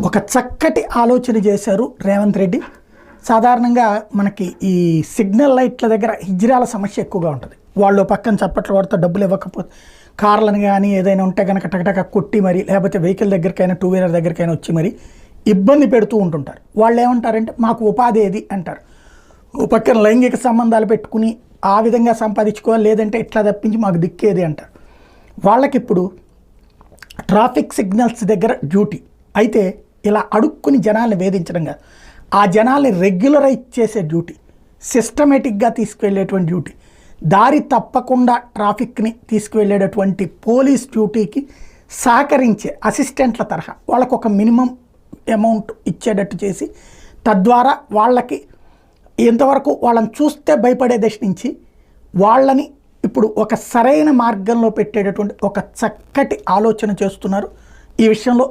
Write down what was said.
ఒక చక్కటి ఆలోచన చేశారు రేవంత్ రెడ్డి. సాధారణంగా మనకి ఈ సిగ్నల్ లైట్ల దగ్గర హిజ్రాల సమస్య ఎక్కువగా ఉంటుంది. వాళ్ళు పక్కన చప్పట్లు కొడితే డబ్బులు ఇవ్వకపోతే కార్లను కానీ ఏదైనా ఉంటే కనుక టకటక కొట్టి మరి, లేకపోతే వెహికల్ దగ్గరికైనా టూ వీలర్ దగ్గరికైనా వచ్చి మరి ఇబ్బంది పెడుతూ ఉంటుంటారు. వాళ్ళు ఏమంటారంటే మాకు ఉపాధి ఏది అంటారు. ఓ పక్కన లైంగిక సంబంధాలు పెట్టుకుని ఆ విధంగా సంపాదించుకోవాలి, లేదంటే ఇట్లా తప్పించి మాకు దిక్కేది అంటారు. వాళ్ళకిప్పుడు ట్రాఫిక్ సిగ్నల్స్ దగ్గర డ్యూటీ అయితే ఇలా అడుక్కుని జనాల్ని వేధించడం కాదు, ఆ జనాల్ని రెగ్యులరైజ్ చేసే డ్యూటీ, సిస్టమేటిక్గా తీసుకువెళ్ళేటువంటి డ్యూటీ, దారి తప్పకుండా ట్రాఫిక్ని తీసుకువెళ్ళేటటువంటి పోలీస్ డ్యూటీకి సహకరించే అసిస్టెంట్ల తరహా వాళ్ళకు ఒక మినిమం అమౌంట్ ఇచ్చేటట్టు చేసి, తద్వారా వాళ్ళకి ఎంతవరకు వాళ్ళని చూస్తే భయపడే దశ నుంచి వాళ్ళని ఇప్పుడు ఒక సరైన మార్గంలో పెట్టేటటువంటి ఒక చక్కటి ఆలోచన చేస్తున్నారు. ఈ విషయంలో